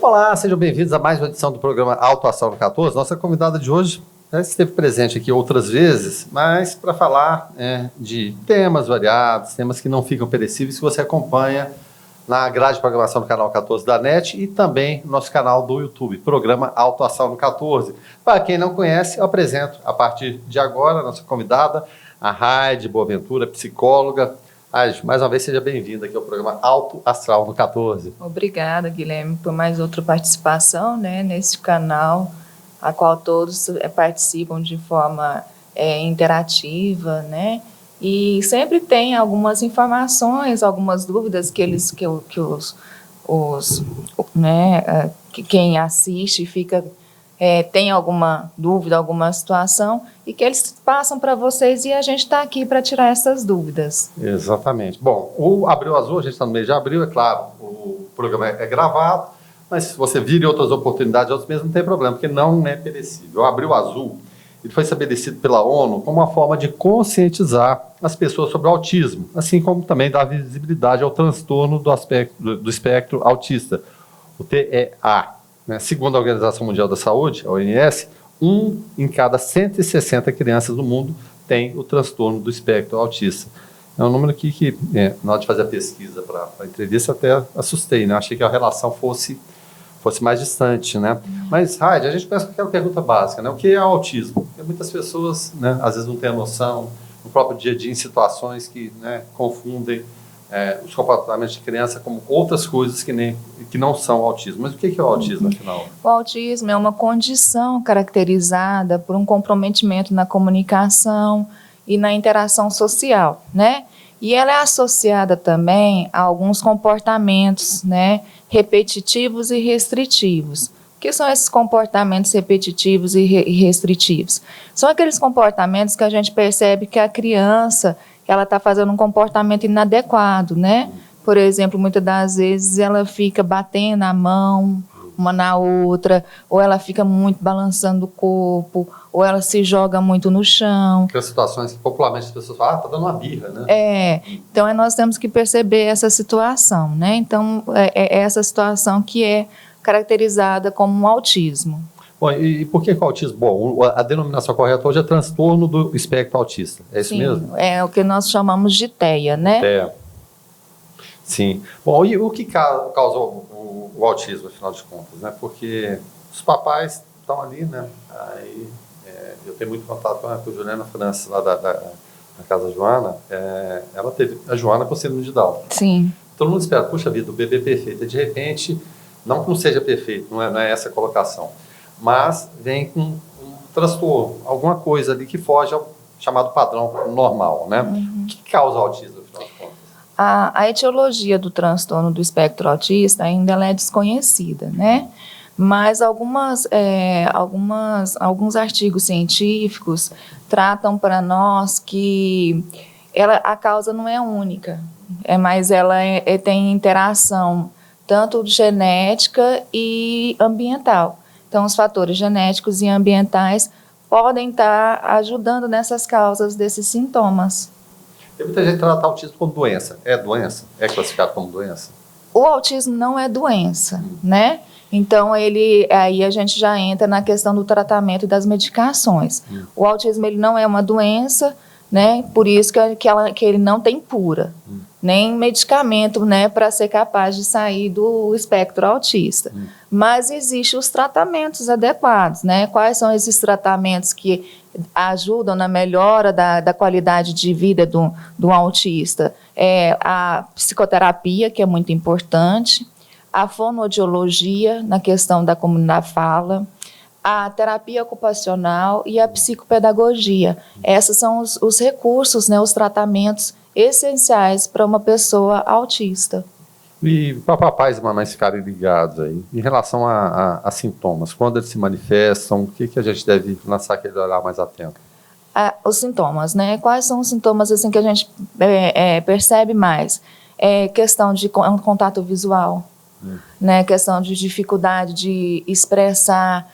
Olá, sejam bem-vindos a mais uma edição do programa Autoação no 14. Nossa convidada de hoje já esteve presente aqui outras vezes, mas para falar de temas variados, temas que não ficam perecíveis, que você acompanha na grade de programação do canal 14 da NET e também no nosso canal do YouTube, programa Autoação no 14. Para quem não conhece, eu apresento a partir de agora a nossa convidada, a Raide Boaventura, psicóloga. Raide, mais uma vez seja bem-vinda aqui ao programa Alto Astral no 14. Obrigada, Guilherme, por mais outra participação, nesse canal, a qual todos participam de forma interativa, e sempre tem algumas informações, algumas dúvidas que quem assiste fica tem alguma dúvida, alguma situação, e que eles passam para vocês e a gente está aqui para tirar essas dúvidas. Exatamente. Bom, o Abril Azul, a gente está no mês de abril, é claro, o programa é gravado, mas se você vir em outras oportunidades, outros meses, não tem problema, porque não é perecível. O Abril Azul, ele foi estabelecido pela ONU como uma forma de conscientizar as pessoas sobre o autismo, assim como também dar visibilidade ao transtorno do espectro autista, o TEA. Segundo a Organização Mundial da Saúde, a OMS, 1 em cada 160 crianças do mundo tem o transtorno do espectro autista. É um número que na hora de fazer a pesquisa para a entrevista, até assustei, Achei que a relação fosse mais distante, Mas, Raide, a gente começa com aquela pergunta básica, O que é o autismo? Porque muitas pessoas, às vezes não têm a noção, no próprio dia a dia, em situações que confundem os comportamentos de criança como outras coisas que não são autismo. Mas o que é o autismo, afinal? O autismo é uma condição caracterizada por um comprometimento na comunicação e na interação social, E ela é associada também a alguns comportamentos, repetitivos e restritivos. O que são esses comportamentos repetitivos e restritivos? São aqueles comportamentos que a gente percebe que a criança ela está fazendo um comportamento inadequado, Por exemplo, muitas das vezes ela fica batendo a mão uma na outra, ou ela fica muito balançando o corpo, ou ela se joga muito no chão. Aquelas situações que popularmente as pessoas falam, tá dando uma birra, Então nós temos que perceber essa situação, Então é essa situação que é caracterizada como um autismo. Bom, e por que o autismo? Bom, a denominação correta hoje é transtorno do espectro autista, é isso mesmo? É o que nós chamamos de TEA, TEA. Sim. Bom, e o que causa o autismo, afinal de contas, Porque os papais estão ali, Aí, eu tenho muito contato com a Juliana França, lá da Casa Joana, ela teve a Joana com síndrome de Down. Sim. Todo mundo espera, puxa vida, o bebê perfeito, e de repente, não que não seja perfeito, não é essa a colocação, mas vem com um transtorno, alguma coisa ali que foge ao chamado padrão normal, Uhum. O que causa o autismo, afinal de contas? A etiologia do transtorno do espectro autista ainda ela é desconhecida, Mas alguns artigos científicos tratam para nós que a causa não é única, mas ela tem interação tanto genética e ambiental. Então, os fatores genéticos e ambientais podem estar ajudando nessas causas desses sintomas. Tem muita gente que trata autismo como doença. É doença? É classificado como doença? O autismo não é doença, Então, aí a gente já entra na questão do tratamento e das medicações. O autismo ele não é uma doença, Por isso que ele não tem cura, nem medicamento, para ser capaz de sair do espectro autista. Mas existem os tratamentos adequados, Quais são esses tratamentos que ajudam na melhora da qualidade de vida do autista? A psicoterapia, que é muito importante, a fonoaudiologia, na questão da fala, a terapia ocupacional e a psicopedagogia. Esses são os recursos, os tratamentos essenciais para uma pessoa autista. E para papais e mamães ficarem ligados aí, em relação a sintomas, quando eles se manifestam, o que a gente deve lançar aquele olhar mais atento? Os sintomas, Quais são os sintomas assim, que a gente percebe mais? Questão de contato visual, questão de dificuldade de expressar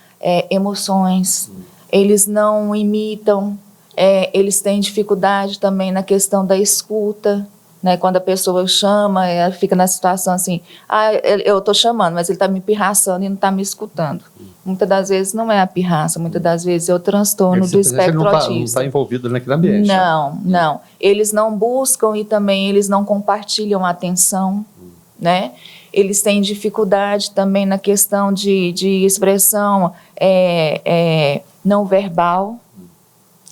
emoções, eles não imitam, eles têm dificuldade também na questão da escuta, né? Quando a pessoa chama, ela fica na situação assim, eu estou chamando, mas ele está me pirraçando e não está me escutando. Muitas das vezes não é a pirraça, muitas das vezes é o transtorno do espectro autista. Ele não está envolvido naquele ambiente. Não. Eles não buscam e também eles não compartilham a atenção, né? Eles têm dificuldade também na questão de expressão não verbal.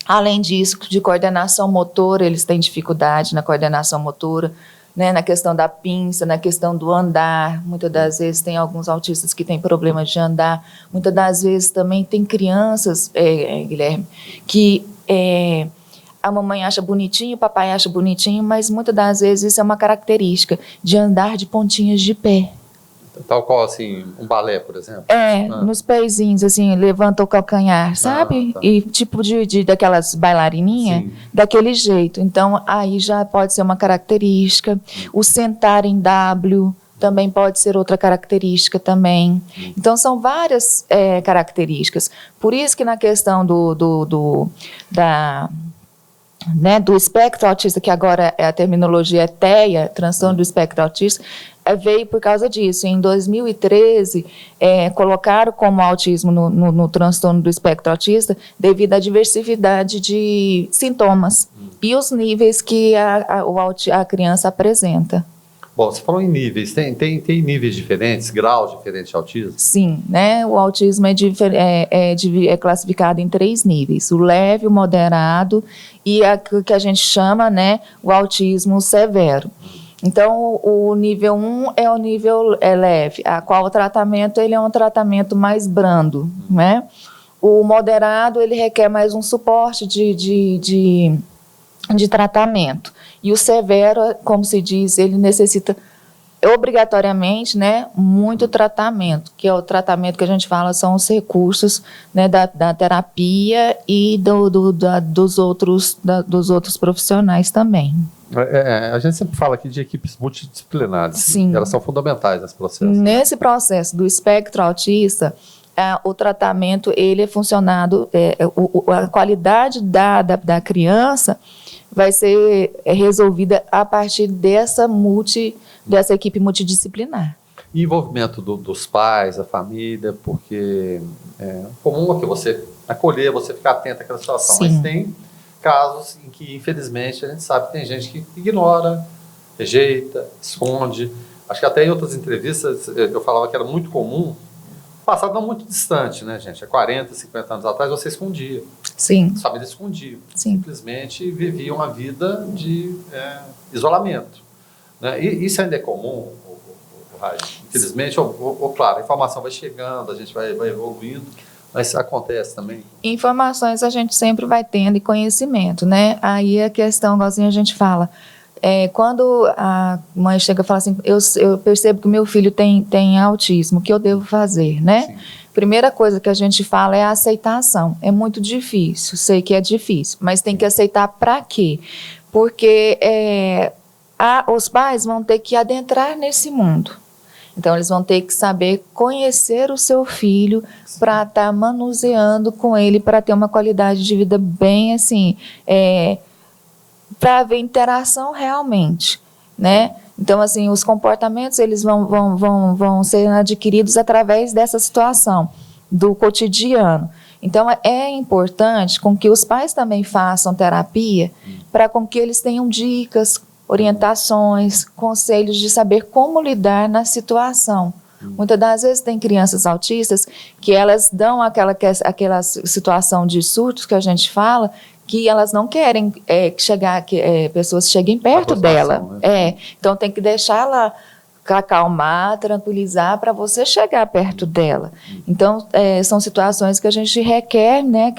Além disso, de coordenação motora, eles têm dificuldade na coordenação motora, né, na questão da pinça, na questão do andar. Muitas das vezes tem alguns autistas que têm problema de andar. Muitas das vezes também tem crianças, Guilherme, que a mamãe acha bonitinho, o papai acha bonitinho, mas muitas das vezes isso é uma característica de andar de pontinhas de pé. Tal qual, assim, um balé, por exemplo? Nos pezinhos, assim, levanta o calcanhar, sabe? Tá. E tipo daquelas bailarininhas, daquele jeito. Então, aí já pode ser uma característica. O sentar em W também pode ser outra característica também. Então, são várias características. Por isso que na questão do espectro autista, que agora a terminologia é TEA, transtorno do espectro autista, veio por causa disso. Em 2013, colocaram como autismo no transtorno do espectro autista devido à diversidade de sintomas e os níveis que a criança apresenta. Bom, você falou em níveis, tem níveis diferentes, graus diferentes de autismo? Sim, né? O autismo é classificado em 3 níveis, o leve, o moderado e o que a gente chama, né, o autismo severo. Então, o nível 1 é o nível leve, a qual o tratamento ele é um tratamento mais brando, né? O moderado, ele requer mais um suporte de tratamento. E o severo, como se diz, ele necessita obrigatoriamente, né, muito tratamento, que é o tratamento que a gente fala são os recursos, né, da terapia e dos outros profissionais também. A gente sempre fala aqui de equipes multidisciplinares. Sim. Elas são fundamentais nesse processo. Nesse processo do espectro autista, o tratamento ele é funcionado, a qualidade da criança vai ser resolvida a partir dessa equipe multidisciplinar. E envolvimento dos pais, da família, porque é comum que você acolher, você ficar atento àquela situação, Sim. mas tem casos em que, infelizmente, a gente sabe que tem gente que ignora, rejeita, esconde. Acho que até em outras entrevistas eu falava que era muito comum, passado não muito distante, né, gente? Há 40, 50 anos atrás você escondia. Sim. A família escondia. Sim. Simplesmente viviam uma vida de isolamento. Né? E isso ainda é comum, Raj? Infelizmente, claro, a informação vai chegando, a gente vai evoluindo, mas acontece também. Informações a gente sempre vai tendo e conhecimento, né? Aí a questão, igualzinho a gente fala, quando a mãe chega e fala assim, eu percebo que o meu filho tem autismo, o que eu devo fazer, né? Sim. Primeira coisa que a gente fala é a aceitação. É muito difícil, sei que é difícil, mas tem que aceitar para quê? Porque os pais vão ter que adentrar nesse mundo. Então, eles vão ter que saber conhecer o seu filho para estar manuseando com ele, para ter uma qualidade de vida bem assim, para haver interação realmente, né? Então, assim, os comportamentos eles vão ser adquiridos através dessa situação, do cotidiano. Então, é importante com que os pais também façam terapia, para com que eles tenham dicas, orientações, conselhos de saber como lidar na situação. Muitas das vezes tem crianças autistas que elas dão aquela situação de surtos que a gente fala, que elas não querem que pessoas cheguem perto dela. Né? Então tem que deixá-la acalmar, tranquilizar para você chegar perto dela. Então são situações que a gente requer, né,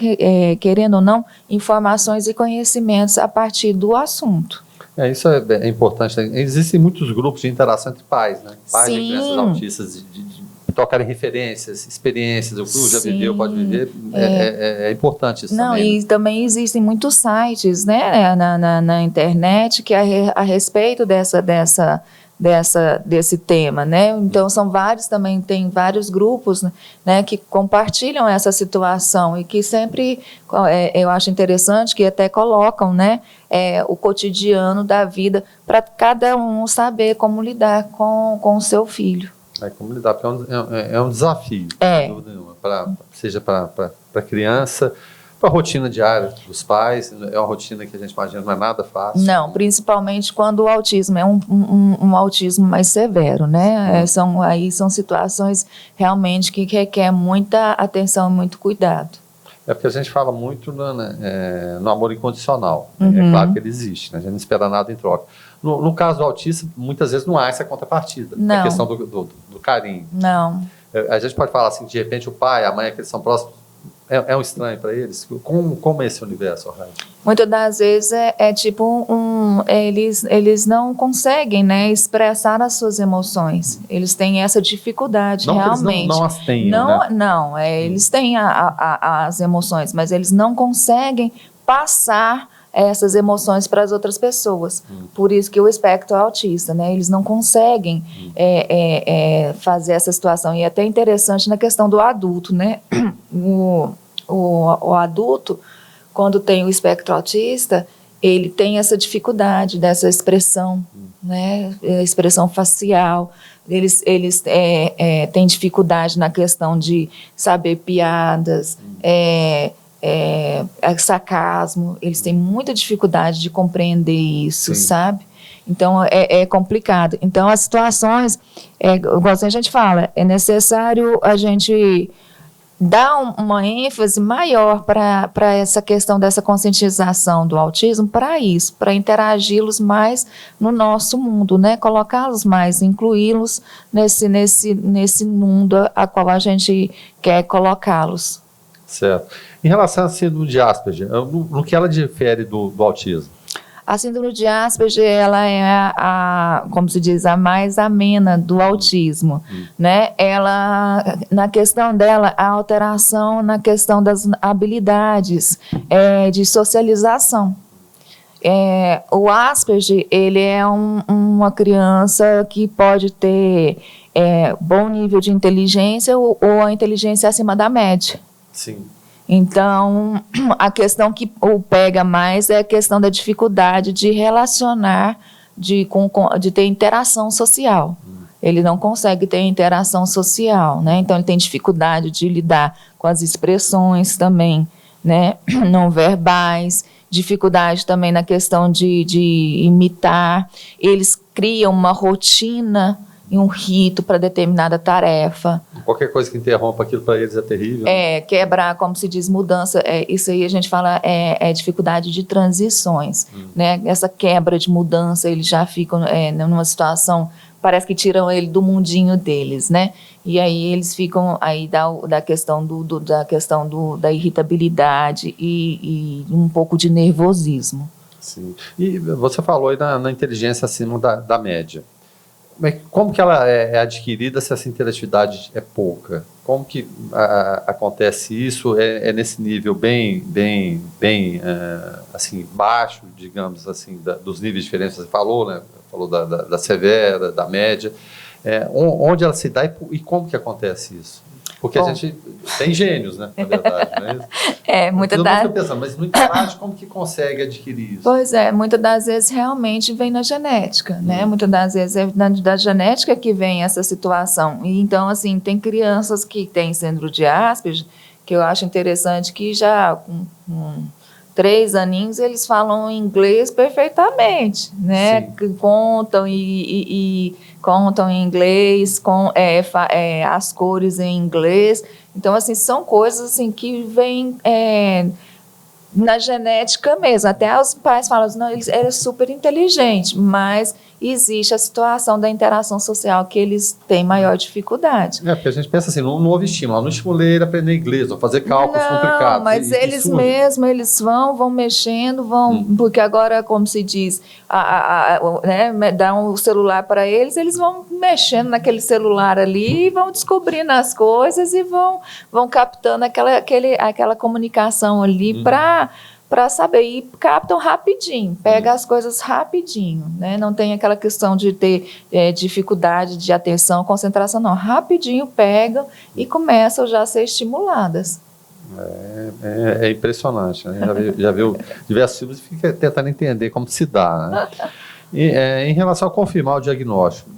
querendo ou não, informações e conhecimentos a partir do assunto. Isso é importante. Existem muitos grupos de interação entre pais, né? Pais Sim. de crianças autistas, de trocarem referências, experiências, o que já viveu, pode viver. É importante isso também. E também existem muitos sites, né, na internet que a respeito desse tema, né? Então, são vários também, tem vários grupos, né, que compartilham essa situação e que sempre, eu acho interessante, que até colocam, né, o cotidiano da vida para cada um saber como lidar com o seu filho. Como lidar, porque é um desafio, sem dúvida nenhuma, seja para a criança, para a rotina diária dos pais, é uma rotina que a gente imagina não é nada fácil. Não, principalmente quando o autismo é um autismo mais severo, né? São situações realmente que requer muita atenção e muito cuidado. É porque a gente fala muito no amor incondicional. É claro que ele existe, né? A gente não espera nada em troca. No caso do autista, muitas vezes não há essa contrapartida. Não. A questão do carinho. Não. A gente pode falar assim, de repente o pai, a mãe, que eles são próximos, é um estranho para eles? Como é esse universo, Raíssa? Muitas das vezes tipo eles não conseguem, né, expressar as suas emoções. Eles têm essa dificuldade, não realmente. Eles não as tenham, né? Não, eles têm as emoções, mas eles não conseguem passar essas emoções para as outras pessoas. Por isso que o espectro autista, né, eles não conseguem fazer essa situação. E é até interessante na questão do adulto, né? O adulto, quando tem o espectro autista, ele tem essa dificuldade dessa expressão, né? Expressão facial. Eles têm dificuldade na questão de saber piadas, sarcasmo. Eles têm muita dificuldade de compreender isso, sabe? Então, é complicado. Então, as situações, igual a gente fala, é necessário a gente dar uma ênfase maior para essa questão dessa conscientização do autismo, para isso, para interagi-los mais no nosso mundo, né? Colocá-los mais, incluí-los nesse mundo a qual a gente quer colocá-los. Certo. Em relação à síndrome de Asperger, no que ela difere do autismo? A síndrome de Asperger, ela é como se diz, a mais amena do autismo, né? Ela, na questão dela, a alteração na questão das habilidades de socialização. O Asperger, ele é uma criança que pode ter bom nível de inteligência ou a inteligência acima da média. Sim. Então, a questão que o pega mais é a questão da dificuldade de relacionar, de ter interação social. Ele não consegue ter interação social, né? Então, ele tem dificuldade de lidar com as expressões também, né? Não verbais, dificuldade também na questão de imitar. Eles criam uma rotina e um rito para determinada tarefa. Qualquer coisa que interrompa aquilo para eles é terrível. Quebrar, como se diz, mudança, isso aí a gente fala dificuldade de transições, né? Essa quebra de mudança, eles já ficam numa situação, parece que tiram ele do mundinho deles, né? E aí eles ficam aí da questão da irritabilidade e um pouco de nervosismo. Sim. E você falou aí na inteligência acima da média. Como que ela é adquirida se essa interatividade é pouca? Como que acontece isso? É nesse nível bem assim, baixo, digamos assim, dos níveis diferentes que você falou, né? Falou da severa, da média. Onde ela se dá e como que acontece isso? Porque a gente tem gênios, né? Na verdade, não é isso? Muitas das vezes. Pensando, mas no interage, como que consegue adquirir isso? Pois muitas das vezes realmente vem na genética, né? Muitas das vezes é da genética que vem essa situação. E então, assim, tem crianças que têm síndrome de Asperger, que eu acho interessante que já com 3 aninhos eles falam inglês perfeitamente, né? Contam contam em inglês, as cores em inglês. Então, assim, são coisas assim, que vêm na genética mesmo. Até os pais falam, não, ele é super inteligente, mas existe a situação da interação social que eles têm maior dificuldade. Porque a gente pensa assim, não houve estímulo, não estimulei ele a aprender inglês, ou fazer cálculos complicados. Não, mas eles mesmos, eles vão mexendo, porque agora, como se diz, né, dá um celular para eles, eles vão mexendo naquele celular ali, vão descobrindo as coisas e vão captando aquela comunicação ali para para saber, e captam rapidinho, pega as coisas rapidinho, né? Não tem aquela questão de ter dificuldade de atenção, concentração, não. Rapidinho pegam e começam já a ser estimuladas. É impressionante, né? Já viu diversos filmes e fica tentando entender como se dá, né? E, em relação a confirmar o diagnóstico,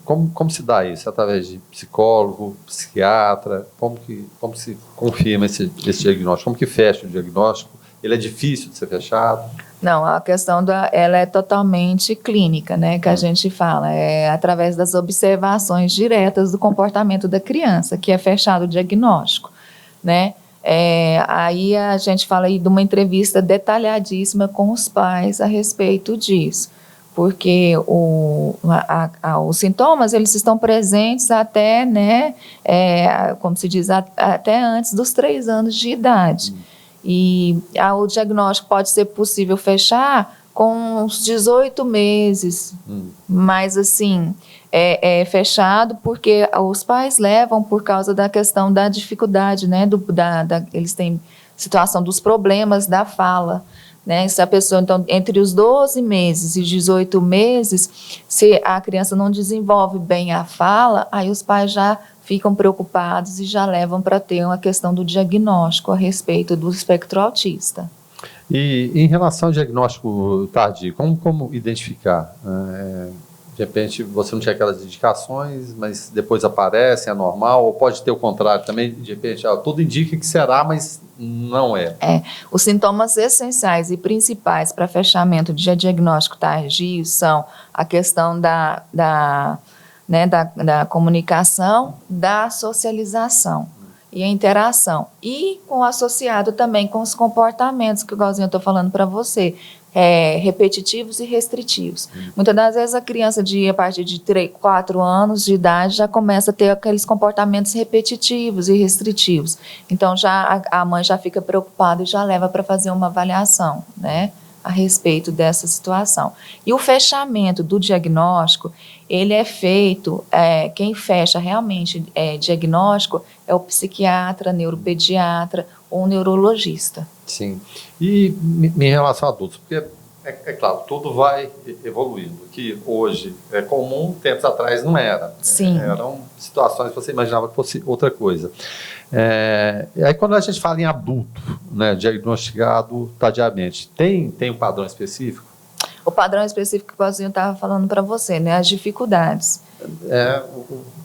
como se dá isso? Através de psicólogo, psiquiatra? Como se confirma esse diagnóstico? Como que fecha o diagnóstico? Ele é difícil de ser fechado? Não, a questão ela é totalmente clínica, né, que a gente fala, é através das observações diretas do comportamento da criança, que é fechado o diagnóstico, né? Aí a gente fala aí de uma entrevista detalhadíssima com os pais a respeito disso, porque os sintomas, eles estão presentes até, né, como se diz, até antes dos 3 anos de idade. E o diagnóstico pode ser possível fechar com uns 18 meses, mas assim, fechado porque os pais levam por causa da questão da dificuldade, né, eles têm situação dos problemas da fala, né, se a pessoa, então, entre os 12 meses e 18 meses, se a criança não desenvolve bem a fala, aí os pais já ficam preocupados e já levam para ter uma questão do diagnóstico a respeito do espectro autista. E em relação ao diagnóstico tardio, como identificar? De repente você não tinha aquelas indicações, mas depois aparece, é normal, ou pode ter o contrário também, de repente tudo indica que será, mas não é. Os sintomas essenciais e principais para fechamento de diagnóstico tardio são a questão da comunicação, da socialização e a interação. E associado também com os comportamentos, que igualzinho eu estou falando para você, repetitivos e restritivos. Muitas das vezes a criança a partir de 3, 4 anos de idade já começa a ter aqueles comportamentos repetitivos e restritivos. Então a mãe já fica preocupada e já leva para fazer uma avaliação, né, a respeito dessa situação. E o fechamento do diagnóstico, ele é feito, quem fecha realmente diagnóstico é o psiquiatra, neuropediatra ou neurologista. Sim. E em relação a adultos, porque é claro, tudo vai evoluindo, que hoje é comum, tempos atrás não era. Sim. Eram situações que você imaginava que fosse outra coisa. E aí quando a gente fala em adulto, né, diagnosticado tardiamente, tem um padrão específico? O padrão específico que o Paulinho estava falando para você, né, as dificuldades.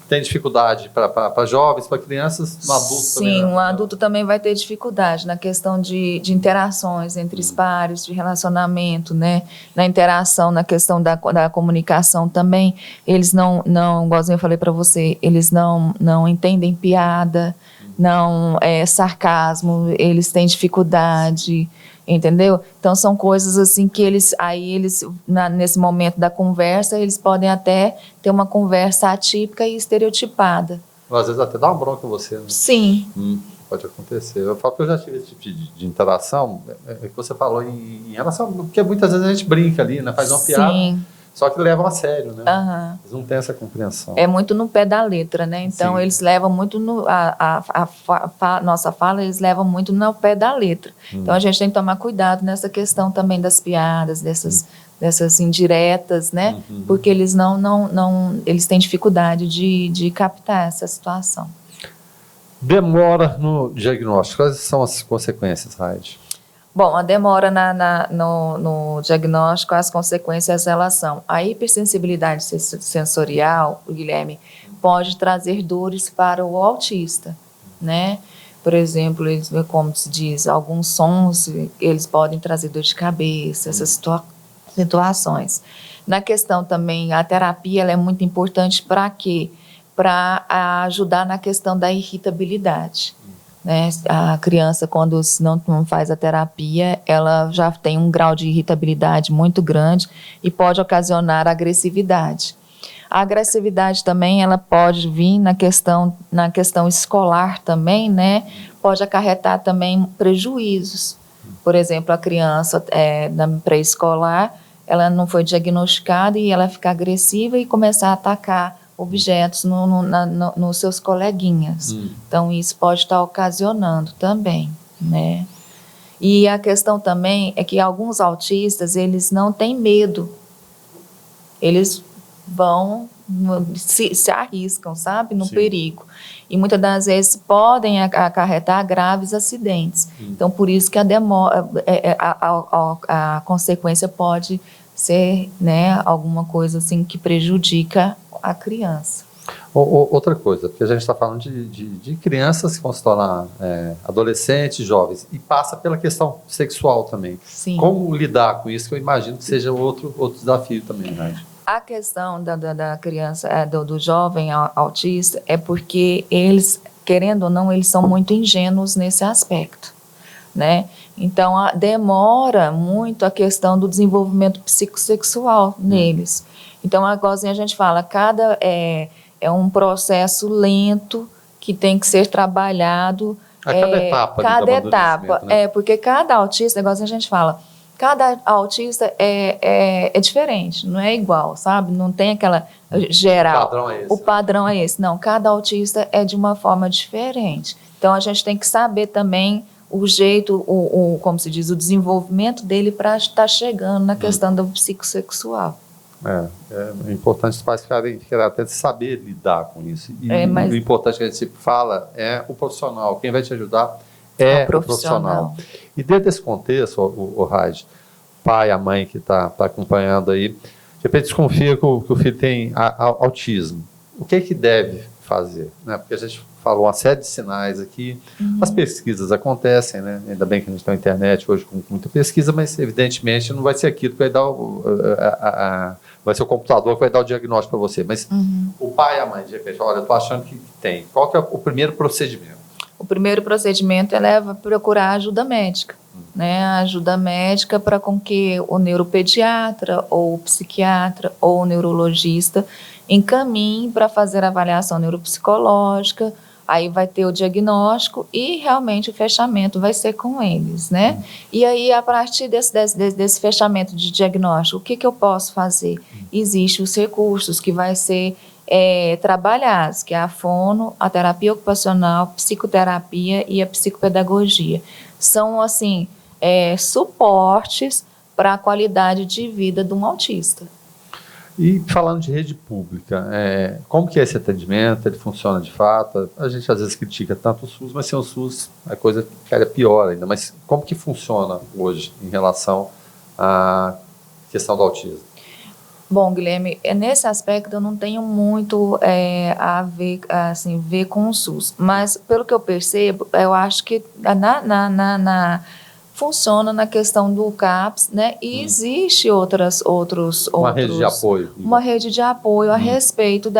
Tem dificuldade para jovens, para crianças, no adulto também? Sim, o adulto também vai ter dificuldade na questão de interações entre os pares, de relacionamento, né? Na interação, na questão da comunicação também. Eles não, igualzinho eu falei para você, eles não entendem piada, não sarcasmo, eles têm dificuldade, entendeu? Então são coisas assim que eles nesse momento da conversa, eles podem até ter uma conversa atípica e estereotipada. Às vezes até dá uma bronca em você, né? Sim. Pode acontecer. Eu falo que eu já tive esse tipo de interação, que você falou em relação, porque muitas vezes a gente brinca ali, né? Faz uma piada. Sim. Só que levam a sério, né? Uhum. Eles não têm essa compreensão. É muito no pé da letra, né? Então, eles levam muito nossa fala, eles levam muito no pé da letra. Então, a gente tem que tomar cuidado nessa questão também das piadas, dessas indiretas, né? Porque eles eles têm dificuldade de captar essa situação. Demora no diagnóstico. Quais são as consequências, Raide? Bom, a demora no diagnóstico, as consequências, elas são a hipersensibilidade sensorial, o Guilherme, pode trazer dores para o autista, né? Por exemplo, como se diz, alguns sons, eles podem trazer dor de cabeça, essas situações. Na questão também, a terapia, ela é muito importante para quê? Para ajudar na questão da irritabilidade. Né? A criança, quando não faz a terapia, ela já tem um grau de irritabilidade muito grande e pode ocasionar agressividade. A agressividade também, ela pode vir na questão escolar também, né? Pode acarretar também prejuízos. Por exemplo, a criança na pré-escolar, ela não foi diagnosticada e ela fica agressiva e começar a atacar objetos nos seus coleguinhas. Então, isso pode estar ocasionando também, né? E a questão também é que alguns autistas, eles não têm medo. Eles vão, se arriscam, sabe, no perigo. E muitas das vezes podem acarretar graves acidentes. Então, por isso que a consequência pode ser, né, alguma coisa assim que prejudica a criança. Outra coisa, porque a gente está falando de crianças que vão se tornar adolescentes, jovens, e passa pela questão sexual também. Sim. Como lidar com isso, que eu imagino que seja outro desafio também, né? A questão da criança, do jovem autista, é porque eles, querendo ou não, eles são muito ingênuos nesse aspecto, né? Então, demora muito a questão do desenvolvimento psicossexual neles. Então, agora a gente fala, é um processo lento que tem que ser trabalhado. Cada etapa. Cada etapa, né? Porque cada autista, igual a gente fala, cada autista é diferente, não é igual, sabe? Não tem aquela geral. O padrão é esse. O padrão é esse. Não, cada autista é de uma forma diferente. Então, a gente tem que saber também o jeito, como se diz, o desenvolvimento dele para estar chegando na questão do psicossexual. É importante os pais ficarem até saber lidar com isso. E o importante que a gente sempre fala é o profissional. Quem vai te ajudar é o profissional. E dentro desse contexto, o Raide, pai, a mãe que está acompanhando aí, de repente desconfia que o filho tem autismo. O que é que deve fazer? Né? Porque a gente falou uma série de sinais aqui, as pesquisas acontecem, né? Ainda bem que a gente está na internet hoje com muita pesquisa, mas evidentemente não vai ser aquilo que vai dar vai ser o computador que vai dar o diagnóstico para você. Mas o pai e a mãe, de repente, olha, eu estou achando que tem. Qual que é o primeiro procedimento? O primeiro procedimento é procurar ajuda médica, né? A ajuda médica para com que o neuropediatra, ou o psiquiatra, ou o neurologista encaminhe para fazer a avaliação neuropsicológica. Aí vai ter o diagnóstico e realmente o fechamento vai ser com eles, né? E aí, a partir desse fechamento de diagnóstico, o que eu posso fazer? Existem os recursos que vai ser trabalhados, que é a fono, a terapia ocupacional, psicoterapia e a psicopedagogia. São, assim, suportes para a qualidade de vida de um autista. E falando de rede pública, como que é esse atendimento? Ele funciona de fato? A gente às vezes critica tanto o SUS, mas sem o SUS a coisa ficaria pior ainda. Mas como que funciona hoje em relação à questão do autismo? Bom, Guilherme, nesse aspecto eu não tenho muito a ver com o SUS. Mas, pelo que eu percebo, eu acho que funciona na questão do CAPS, né? E existe outros... Uma rede de apoio. Uma rede de apoio a respeito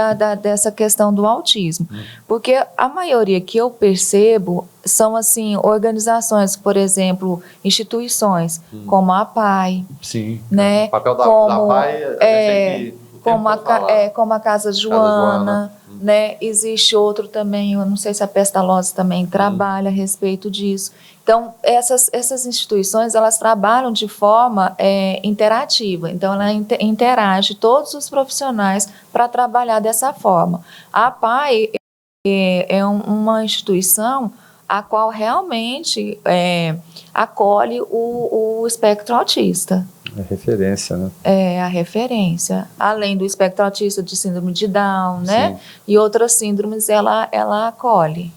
dessa questão do autismo. Porque a maioria que eu percebo são, assim, organizações, por exemplo, instituições, como a PAI. Sim, né? O papel da PAI como a Casa Joana, né? Existe outro também, eu não sei se a Pestalozzi também trabalha a respeito disso. Então, essas instituições, elas trabalham de forma interativa. Então, ela interage todos os profissionais para trabalhar dessa forma. A PAI é uma instituição a qual realmente acolhe o espectro autista. É referência, né? É a referência. Além do espectro autista de síndrome de Down, né? E outras síndromes, ela acolhe.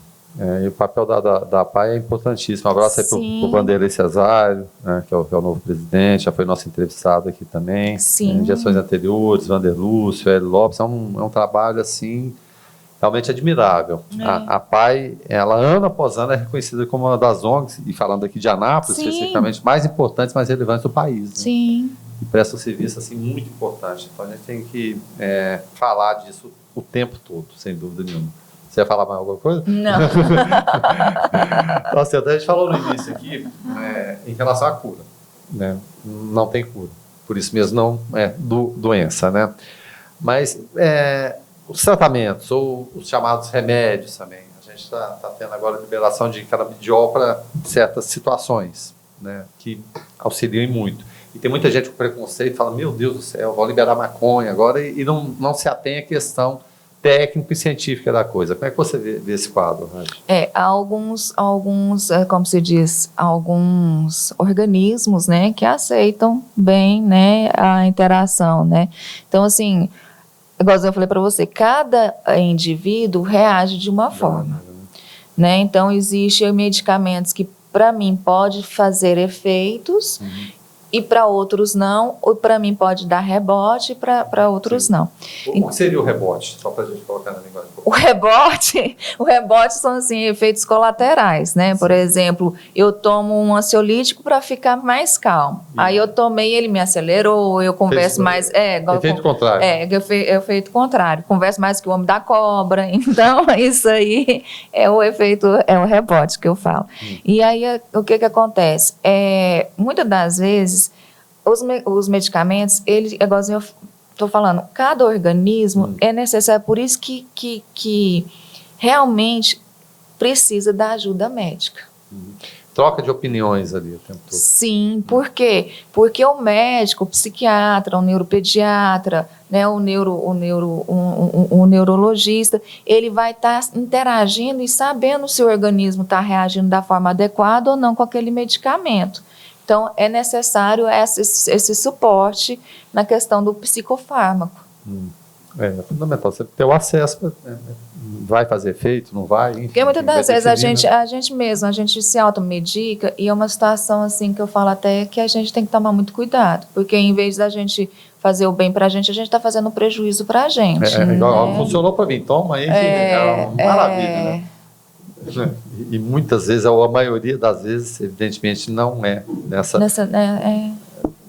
E o papel da PAI é importantíssimo. Um abraço aí para o Vanderlei Cesário, né, que é o novo presidente, já foi nosso entrevistado aqui também. Sim. Em gestões anteriores, Vander Lúcio, Hélio Lopes, é um trabalho assim realmente admirável. A PAI, ela ano após ano é reconhecida como uma das ONGs, e falando aqui de Anápolis, especificamente, mais importantes, mais relevantes do país. Né? Sim. E presta um serviço assim, muito importante. Então a gente tem que falar disso o tempo todo, sem dúvida nenhuma. Você ia falar mais alguma coisa? Não. Nossa, até a gente falou no início aqui, em relação à cura. Né? Não tem cura. Por isso mesmo não é doença. Né? Mas os tratamentos, ou os chamados remédios também. A gente está tendo agora a liberação de canabidiol para certas situações, né? Que auxiliam muito. E tem muita gente com preconceito, fala, meu Deus do céu, vou liberar maconha agora, e não se atém à questão técnica e científica da coisa. Como é que você vê esse quadro, Rádio? Há alguns, como se diz, alguns organismos, né, que aceitam bem, né, a interação, né. Então, assim, igual eu falei para você, cada indivíduo reage de uma forma, né. Então, existem medicamentos que, para mim, pode fazer efeitos, e para outros não, ou para mim pode dar rebote, e para outros não. O que seria o rebote? Só para a gente colocar na linguagem. O rebote são, assim, efeitos colaterais, né? Por exemplo, eu tomo um ansiolítico para ficar mais calmo. Aí eu tomei, ele me acelerou, eu converso mais... Efeito contrário. Efeito contrário. Converso mais que o homem da cobra. Então, isso aí é o efeito, é o rebote que eu falo. E aí, o que acontece? Muitas das vezes, os medicamentos, igualzinho eu estou falando, cada organismo é necessário, por isso que realmente precisa da ajuda médica. Troca de opiniões ali o tempo todo. Sim, por quê? Porque o médico, o psiquiatra, o neuropediatra, né, o neurologista, ele vai estar interagindo e sabendo se o organismo está reagindo da forma adequada ou não com aquele medicamento. Então, é necessário esse suporte na questão do psicofármaco. É fundamental. Você ter o acesso, vai fazer efeito, não vai? Enfim, porque muitas das vezes a gente se automedica e é uma situação assim que eu falo até que a gente tem que tomar muito cuidado. Porque em vez da gente fazer o bem pra gente, a gente está fazendo um prejuízo pra gente. Igual, funcionou para mim, toma aí, é uma maravilha, né? E muitas vezes, ou a maioria das vezes, evidentemente, não é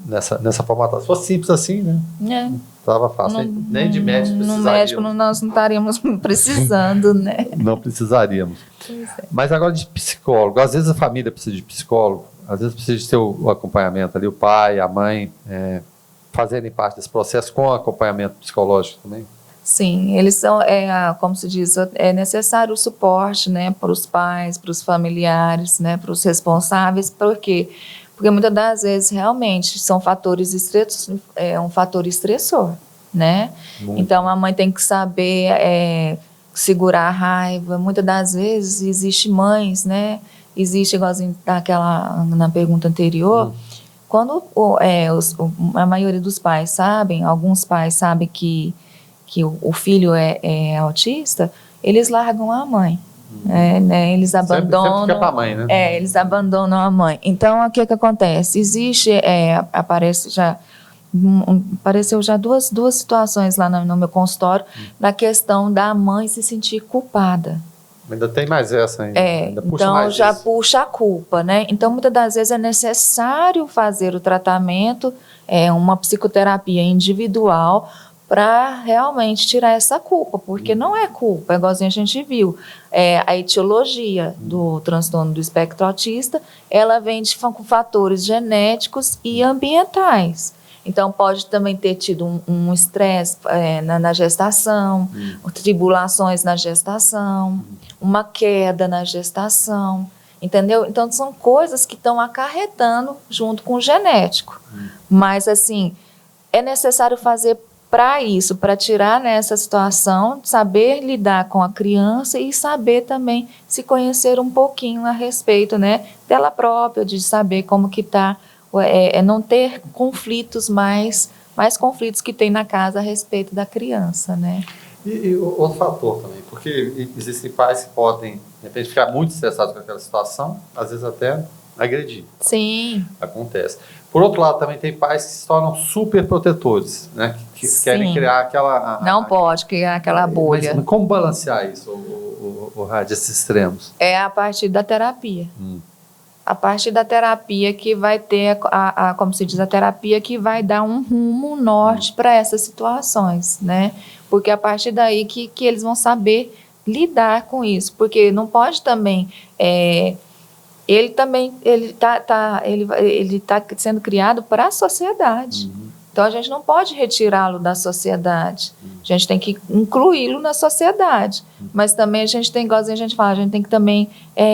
nessa formatação. Se fosse simples assim, né? Estava fácil. Nem de médico precisaríamos. No médico nós não estaríamos precisando, né? Não precisaríamos. Mas agora de psicólogo. Às vezes a família precisa de psicólogo, às vezes precisa de ter o acompanhamento ali, o pai, a mãe, fazerem parte desse processo com acompanhamento psicológico também. Sim, eles são, como se diz, é necessário o suporte, né, para os pais, para os familiares, né, para os responsáveis. Por quê? Porque muitas das vezes realmente são fatores um fator estressor, né? Muito. Então a mãe tem que saber segurar a raiva. Muitas das vezes existe mães, né? Existe igualzinho na pergunta anterior. Quando a maioria dos pais sabem, alguns pais sabem que o filho é autista, eles largam a mãe. Né, eles abandonam. Sempre fica pra mãe, né? Eles abandonam a mãe. Então, o que acontece? Apareceu já duas situações lá no meu consultório, na questão da mãe se sentir culpada. Ainda tem mais essa ainda. Ainda puxa então mais já isso. Puxa a culpa, né? Então, muitas das vezes é necessário fazer o tratamento, uma psicoterapia individual, para realmente tirar essa culpa, porque não é culpa, igualzinho a gente viu. A etiologia do transtorno do espectro autista, ela vem com fatores genéticos e ambientais. Então, pode também ter tido um estresse na gestação, tribulações na gestação, uma queda na gestação, entendeu? Então, são coisas que estão acarretando junto com o genético. Mas, assim, é necessário fazer para isso, para tirar nessa situação, saber lidar com a criança e saber também se conhecer um pouquinho a respeito, né, dela própria, de saber como que está, não ter conflitos mais conflitos que tem na casa a respeito da criança, né. E outro fator também, porque existem pais que podem, de repente, ficar muito estressados com aquela situação, às vezes até agredir. Sim. Acontece. Por outro lado, também tem pais que se tornam super protetores, né? Que querem criar aquela... Não pode criar aquela bolha. Mas como balancear isso, o Rádio, esses extremos? É a partir da terapia. A partir da terapia que vai ter, como se diz, a terapia que vai dar um rumo, um norte para essas situações, né? Porque é a partir daí que eles vão saber lidar com isso. Porque não pode também... ele está sendo criado para a sociedade. Então, a gente não pode retirá-lo da sociedade. A gente tem que incluí-lo na sociedade. Mas também a gente tem, igualzinho a gente fala, a gente tem que também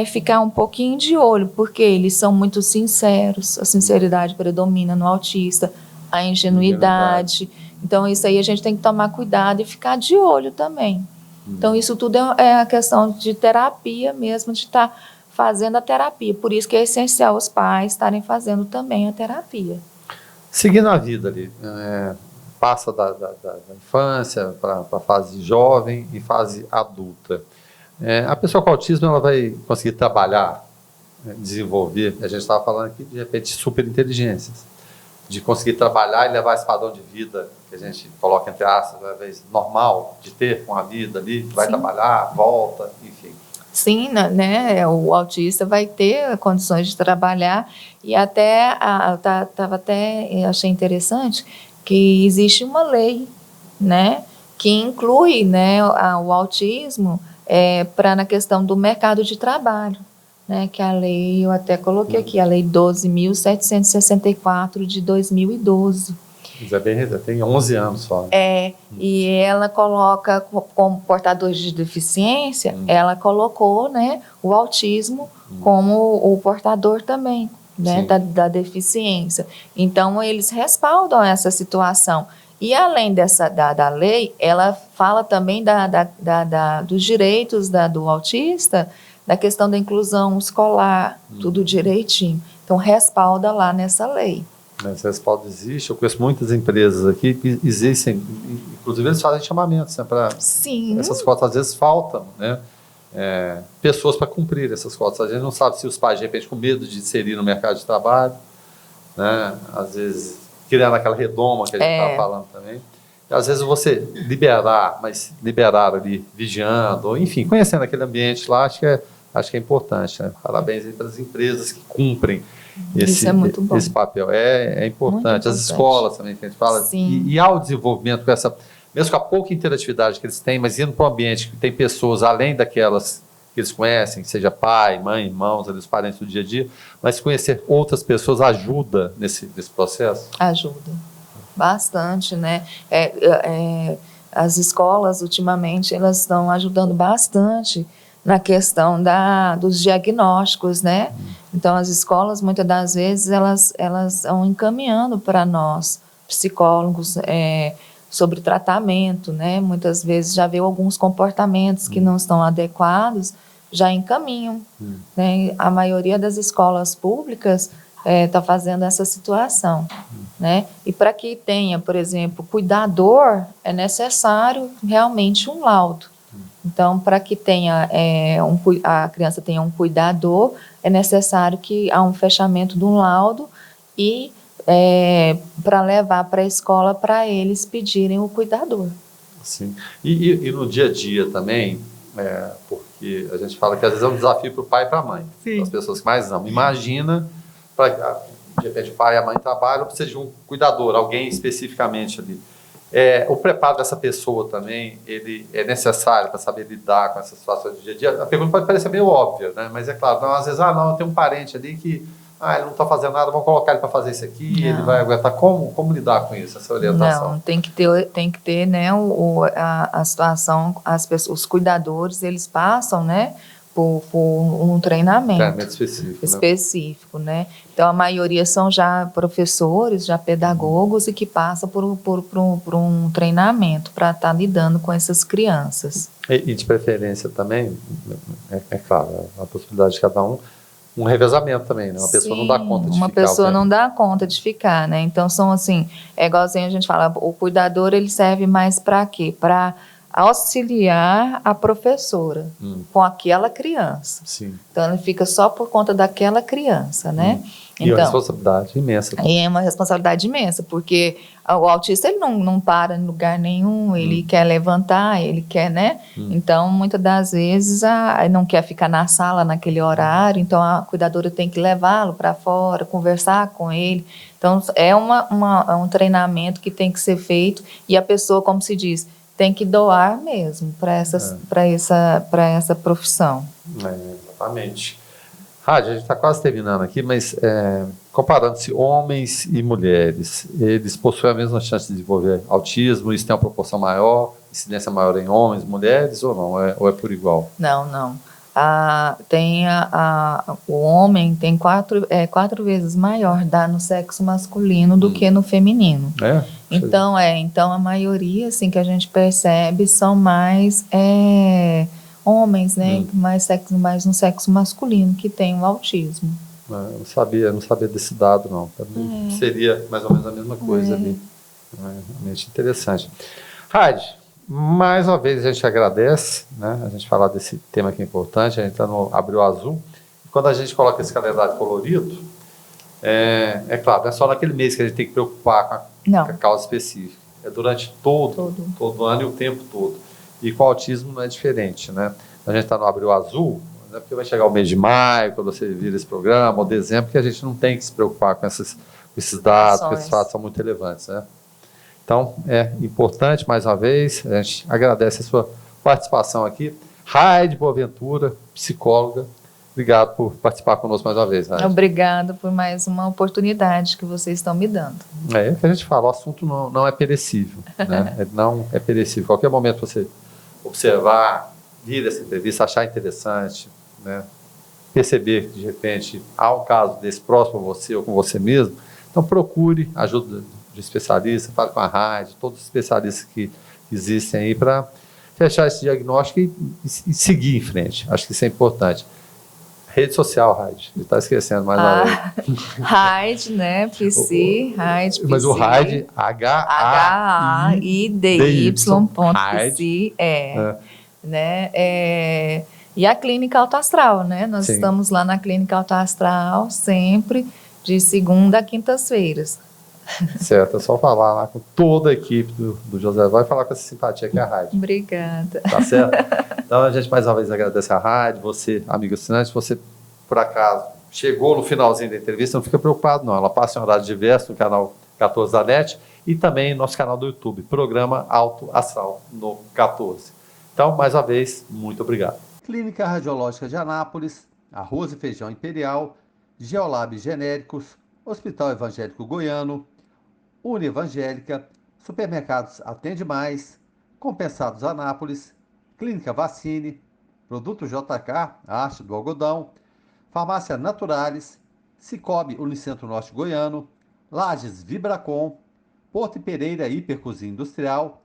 ficar um pouquinho de olho, porque eles são muito sinceros, a sinceridade predomina no autista, a ingenuidade. Então, isso aí a gente tem que tomar cuidado e ficar de olho também. Então, isso tudo é a questão de terapia mesmo, de estar fazendo a terapia. Por isso que é essencial os pais estarem fazendo também a terapia. Seguindo a vida ali, passa da infância para a fase jovem e fase adulta. A pessoa com autismo ela vai conseguir trabalhar, desenvolver, a gente estava falando aqui de repente superinteligências, de conseguir trabalhar e levar esse padrão de vida que a gente coloca entre aspas, talvez normal, de ter uma vida ali, vai trabalhar, volta, enfim. Sim, né? O autista vai ter condições de trabalhar e até eu achei interessante que existe uma lei, né, que inclui, né, o autismo na questão do mercado de trabalho, né, que a lei, eu até coloquei aqui, a lei 12.764 de 2012. Já tem 11 anos só. E ela coloca como portadores de deficiência, ela colocou, né, o autismo como o portador também, né, da deficiência. Então, eles respaldam essa situação. E além da lei, ela fala também dos direitos do autista, da questão da inclusão escolar, tudo direitinho. Então, respalda lá nessa lei. Esse respaldo existe, eu conheço muitas empresas aqui que existem, inclusive eles fazem chamamentos, né, para essas cotas, às vezes faltam, né, pessoas para cumprir essas cotas. A gente não sabe se os pais, de repente, com medo de inserir no mercado de trabalho, né, às vezes criando aquela redoma que a gente estava falando também. E, às vezes você liberar ali, vigiando, ou, enfim, conhecendo aquele ambiente lá, acho que é importante, né? Parabéns aí para as empresas que cumprem esse papel. É importante. As escolas também, que a gente fala. E há o desenvolvimento mesmo com a pouca interatividade que eles têm, mas indo para um ambiente que tem pessoas além daquelas que eles conhecem, seja pai, mãe, irmãos, os parentes do dia a dia, mas conhecer outras pessoas ajuda nesse processo? Ajuda. Bastante, né? As escolas, ultimamente, elas estão ajudando bastante na questão dos diagnósticos, né? Então, as escolas, muitas das vezes, elas estão encaminhando para nós, psicólogos, sobre tratamento, né? Muitas vezes já vê alguns comportamentos que não estão adequados, já encaminham, né? A maioria das escolas públicas está fazendo essa situação, né? E para que tenha, por exemplo, cuidador, é necessário realmente um laudo. Então, para que tenha a criança tenha um cuidador, é necessário que há um fechamento de um laudo e para levar para a escola para eles pedirem o cuidador. Sim. E no dia a dia também, porque a gente fala que às vezes é um desafio para o pai e para a mãe, as pessoas que mais amam. Imagina, de repente o pai e a mãe trabalham, precisa de um cuidador, alguém especificamente ali. O preparo dessa pessoa também, ele é necessário para saber lidar com essas situações do dia a dia? A pergunta pode parecer meio óbvia, né? Mas é claro, às vezes, eu tenho um parente ali que ele não está fazendo nada, vamos colocar ele para fazer isso aqui, ele vai aguentar. Como lidar com isso, essa orientação? Não, tem que ter né, a situação, os cuidadores, eles passam, né, por um treinamento específico, né? Então, a maioria são já professores, já pedagogos, e que passam por um treinamento para estar lidando com essas crianças. E de preferência também, claro, a possibilidade de cada um revezamento também, né? Uma pessoa não dá conta de ficar. Uma pessoa não dá conta de ficar, né? Então, são assim, igualzinho a gente fala, o cuidador, ele serve mais para quê? Para auxiliar a professora com aquela criança. Sim. Então, ele fica só por conta daquela criança, né? E uma responsabilidade imensa. E é uma responsabilidade imensa, porque o autista, ele não para em lugar nenhum, ele quer levantar, ele quer, né? Então, muitas das vezes, não quer ficar na sala naquele horário, então a cuidadora tem que levá-lo para fora, conversar com ele. Então, é um treinamento que tem que ser feito, e a pessoa, como se diz, tem que doar mesmo para essa profissão. Exatamente. Rádio, a gente está quase terminando aqui, mas comparando-se homens e mulheres, eles possuem a mesma chance de desenvolver autismo? Isso tem uma proporção maior, incidência maior em homens, mulheres, ou não? Ou é por igual? Não. O homem tem quatro vezes maior no sexo masculino do que no feminino. Então a maioria, assim, que a gente percebe são mais homens, né? Mais no sexo masculino que tem o autismo. Eu não sabia desse dado, não. Pra mim, seria mais ou menos a mesma coisa ali. Realmente interessante. Raide, mais uma vez a gente agradece, né? A gente falar desse tema que é importante, a gente está no Abril Azul. E quando a gente coloca esse calendário colorido, claro, não é só naquele mês que a gente tem que preocupar com a causa específica. É durante todo ano e o tempo todo. E com o autismo não é diferente, né? A gente está no Abril Azul, né? Porque vai chegar o mês de maio, quando você vira esse programa, ou dezembro, que a gente não tem que se preocupar com esses dados, porque esses fatos são muito relevantes, né? Então, é importante, mais uma vez, a gente agradece a sua participação aqui. Raide Boaventura, psicóloga, obrigado por participar conosco mais uma vez, Raide. Obrigada por mais uma oportunidade que vocês estão me dando. É o que a gente fala, o assunto não é perecível, né? Não é perecível. Qualquer momento você observar, vir essa entrevista, achar interessante, né? Perceber que, de repente, há um caso desse próximo a você ou com você mesmo, então procure ajuda de especialista, fale com a Raide, todos os especialistas que existem aí para fechar esse diagnóstico e seguir em frente. Acho que isso é importante. Rede social, Raide, ele está esquecendo mais uma vez. Raide, né? PC, Raide, PC. Mas o Raide, H-A-I-D-Y.pc, né? E a Clínica Alto Astral, né? Nós estamos lá na Clínica Alto Astral, sempre, de segunda a quintas-feiras. Certo, é só falar lá com toda a equipe do José Vai e falar com essa simpatia que é a Raide. Obrigada. Tá certo? Então a gente mais uma vez agradece a Raide, você, amigo assinante, você por acaso chegou no finalzinho da entrevista, não fica preocupado não, ela passa em horário diverso no canal 14 da NET e também no nosso canal do YouTube, Programa Alto Astral no 14. Então, mais uma vez, muito obrigado. Clínica Radiológica de Anápolis, Arroz e Feijão Imperial, Geolab Genéricos, Hospital Evangélico Goiano, Unievangélica, Supermercados Atende Mais, Compensados Anápolis, Clínica Vacine, Produto JK, a Arte do Algodão, Farmácia Naturalis, Cicobi Unicentro Norte Goiano, Lages Vibracom, Porto Pereira Hipercozinha Industrial,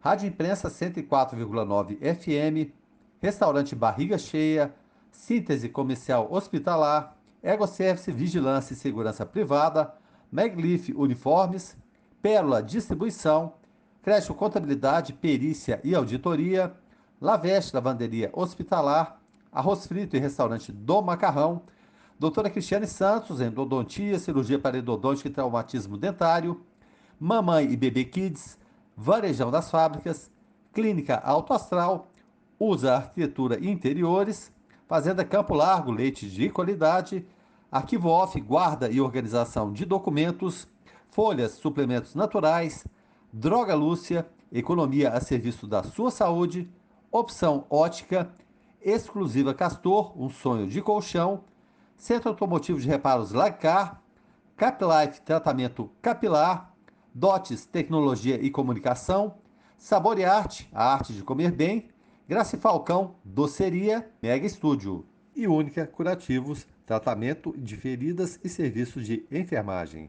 Rádio Imprensa 104,9 FM, Restaurante Barriga Cheia, Síntese Comercial Hospitalar, Egoservice Vigilância e Segurança Privada, Meglif Uniformes, Pérola Distribuição, Crédito Contabilidade, Perícia e Auditoria, Laveste Lavanderia Hospitalar, Arroz Frito e Restaurante do Macarrão, Doutora Cristiane Santos, Endodontia, Cirurgia Parodontítica e Traumatismo Dentário, Mamãe e Bebê Kids, Varejão das Fábricas, Clínica Alto Astral, Usa Arquitetura e Interiores, Fazenda Campo Largo, leite de qualidade, Arquivo Off, guarda e organização de documentos, folhas, suplementos naturais, Droga Lúcia, economia a serviço da sua saúde, Opção Ótica, Exclusiva Castor, um sonho de colchão, Centro Automotivo de Reparos Lagcar, Caplife, tratamento capilar, Dotes, tecnologia e comunicação, Sabor e Arte, a arte de comer bem, Graça e Falcão, doceria, Mega Estúdio e Única Curativos, tratamento de feridas e serviços de enfermagem.